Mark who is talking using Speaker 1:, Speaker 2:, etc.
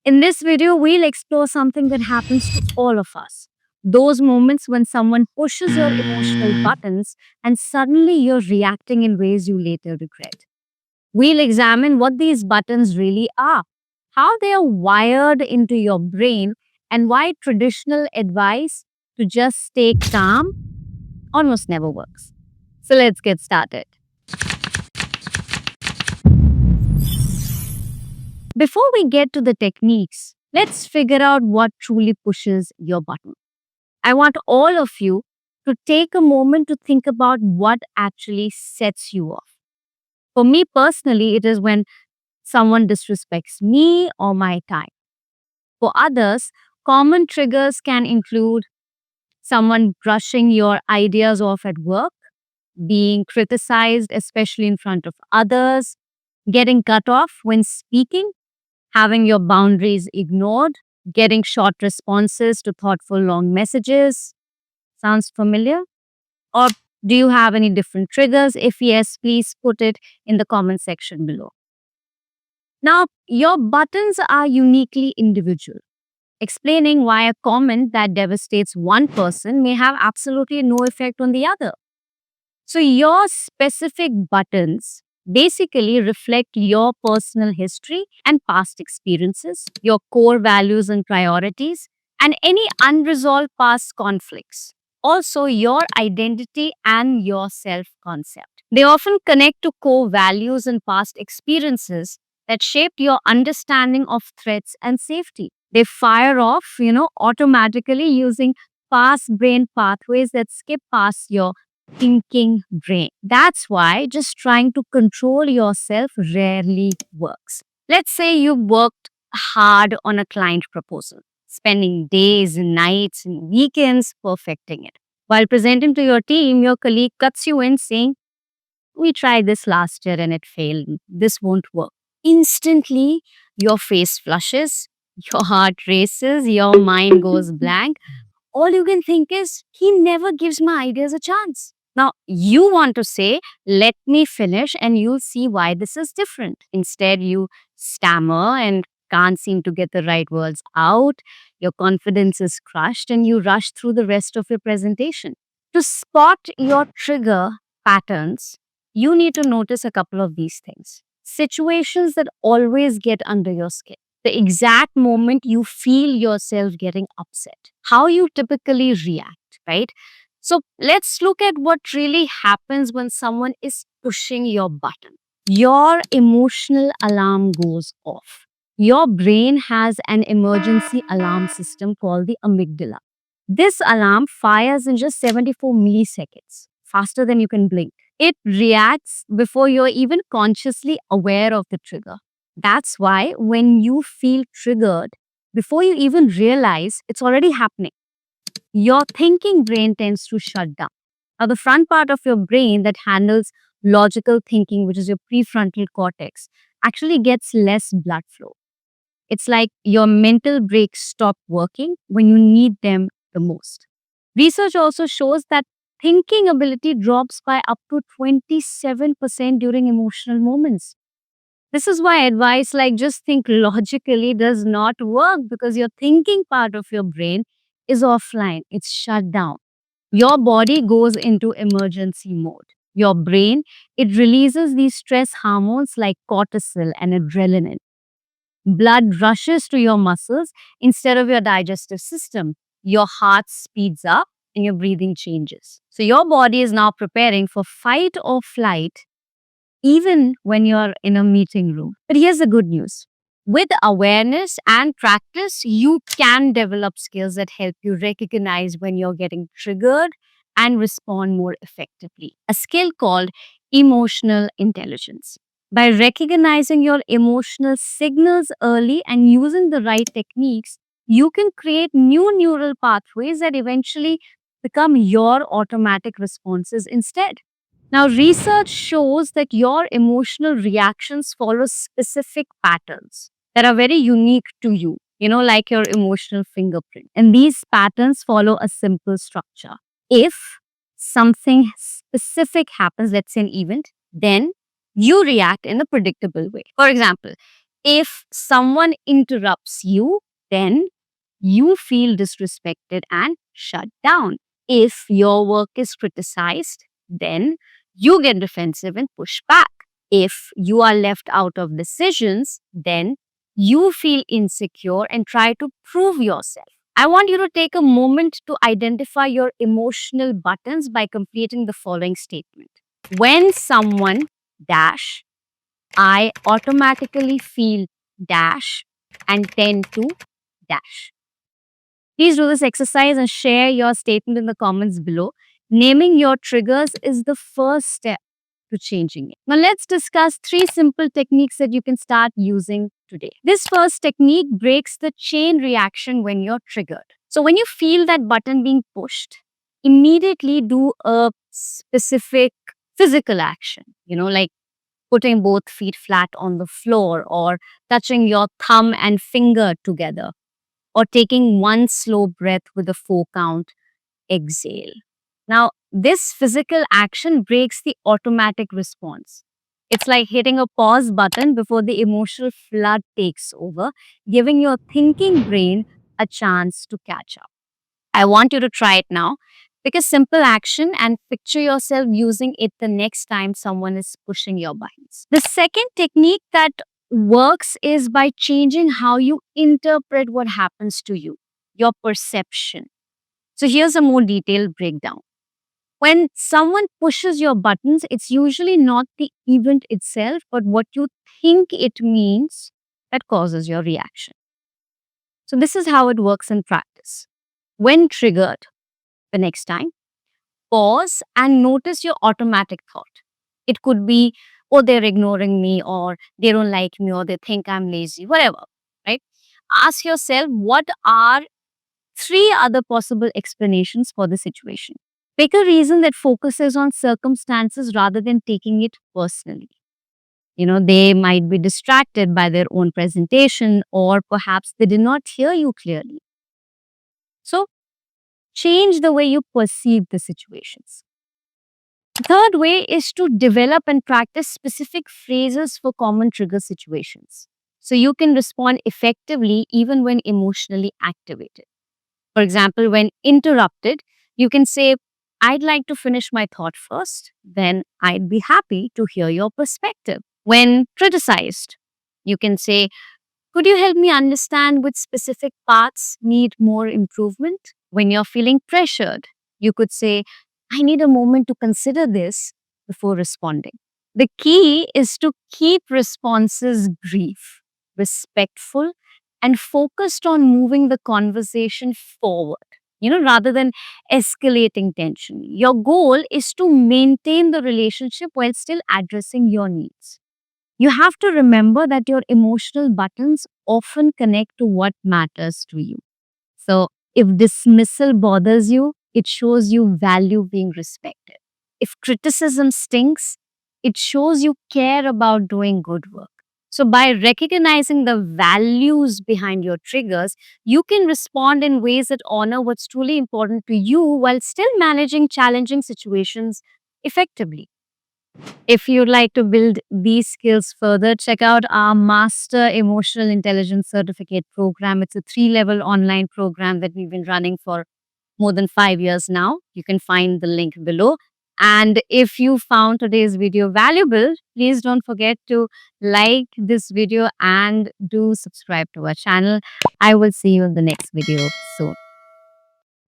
Speaker 1: In this video, we'll explore something that happens to all of us. Those moments when someone pushes your emotional buttons and suddenly you're reacting in ways you later regret. We'll examine what these buttons really are, how they are wired into your brain, and why traditional advice to just stay calm almost never works. So let's get started. Before we get to the techniques, let's figure out what truly pushes your button. I want all of you to take a moment to think about what actually sets you off. For me personally, it is when someone disrespects me or my time. For others, common triggers can include someone brushing your ideas off at work, being criticized, especially in front of others, getting cut off when speaking, having your boundaries ignored, getting short responses to thoughtful long messages. Sounds familiar? Or do you have any different triggers? If yes, please put it in the comment section below. Now, your buttons are uniquely individual, explaining why a comment that devastates one person may have absolutely no effect on the other. So, your specific buttons basically reflect your personal history and past experiences, your core values and priorities, and any unresolved past conflicts. Also, your identity and your self concept. They often connect to core values and past experiences that shaped your understanding of threats and safety. They fire off, automatically using past brain pathways that skip past your thinking brain. That's why just trying to control yourself rarely works. Let's say you worked hard on a client proposal, spending days and nights and weekends perfecting it. While presenting to your team, your colleague cuts you in saying, "We tried this last year and it failed. This won't work." Instantly, your face flushes, your heart races, your mind goes blank. All you can think is, he never gives my ideas a chance. Now, you want to say, "Let me finish and you'll see why this is different." Instead, you stammer and can't seem to get the right words out. Your confidence is crushed and you rush through the rest of your presentation. To spot your trigger patterns, you need to notice a couple of these things. Situations that always get under your skin, the exact moment you feel yourself getting upset, how you typically react, right? So let's look at what really happens when someone is pushing your button. Your emotional alarm goes off. Your brain has an emergency alarm system called the amygdala. This alarm fires in just 74 milliseconds, faster than you can blink. It reacts before you're even consciously aware of the trigger. That's why when you feel triggered, before you even realize it's already happening, your thinking brain tends to shut down. Now, the front part of your brain that handles logical thinking, which is your prefrontal cortex, actually gets less blood flow. It's like your mental brakes stop working when you need them the most. Research also shows that thinking ability drops by up to 27% during emotional moments. This is why advice like just think logically does not work, because your thinking part of your brain is offline, it's shut down. Your body goes into emergency mode. Your brain, it releases these stress hormones like cortisol and adrenaline. Blood rushes to your muscles instead of your digestive system. Your heart speeds up and your breathing changes. So your body is now preparing for fight or flight even when you're in a meeting room. But here's the good news. With awareness and practice, you can develop skills that help you recognize when you're getting triggered and respond more effectively. A skill called emotional intelligence. By recognizing your emotional signals early and using the right techniques, you can create new neural pathways that eventually become your automatic responses instead. Now, research shows that your emotional reactions follow specific patterns that are very unique to you, like your emotional fingerprint. And these patterns follow a simple structure. If something specific happens, let's say an event, then you react in a predictable way. For example, If someone interrupts you, then you feel disrespected and shut down. If your work is criticized, then you get defensive and push back. If you are left out of decisions, then you feel insecure and try to prove yourself. I want you to take a moment to identify your emotional buttons by completing the following statement. When someone dash, I automatically feel dash and tend to dash. Please do this exercise and share your statement in the comments below. Naming your triggers is the first step to changing it. Now, let's discuss 3 simple techniques that you can start using today. This first technique breaks the chain reaction when you're triggered. So, when you feel that button being pushed, immediately do a specific physical action, like putting both feet flat on the floor or touching your thumb and finger together or taking one slow breath with a 4 count exhale. Now, this physical action breaks the automatic response. It's like hitting a pause button before the emotional flood takes over, giving your thinking brain a chance to catch up. I want you to try it now. Pick a simple action and picture yourself using it the next time someone is pushing your buttons. The second technique that works is by changing how you interpret what happens to you, your perception. So here's a more detailed breakdown. When someone pushes your buttons, it's usually not the event itself, but what you think it means that causes your reaction. So this is how it works in practice. When triggered the next time, pause and notice your automatic thought. It could be, oh, they're ignoring me, or they don't like me, or they think I'm lazy, whatever, right? Ask yourself, what are 3 other possible explanations for the situation? Pick a reason that focuses on circumstances rather than taking it personally. They might be distracted by their own presentation, or perhaps they did not hear you clearly. So, change the way you perceive the situations. The third way is to develop and practice specific phrases for common trigger situations. So you can respond effectively even when emotionally activated. For example, when interrupted, you can say, I'd like to finish my thought first, then I'd be happy to hear your perspective. When criticized, you can say, could you help me understand which specific parts need more improvement? When you're feeling pressured, you could say, I need a moment to consider this before responding. The key is to keep responses brief, respectful, and focused on moving the conversation forward, rather than escalating tension. Your goal is to maintain the relationship while still addressing your needs. You have to remember that your emotional buttons often connect to what matters to you. So, if dismissal bothers you, it shows you value being respected. If criticism stinks, it shows you care about doing good work. So, by recognizing the values behind your triggers, you can respond in ways that honor what's truly important to you while still managing challenging situations effectively. If you'd like to build these skills further, check out our Master Emotional Intelligence Certificate program. It's a 3 level online program that we've been running for more than 5 years now. You can find the link below. And if you found today's video valuable, please don't forget to like this video and do subscribe to our channel. I will see you in the next video soon.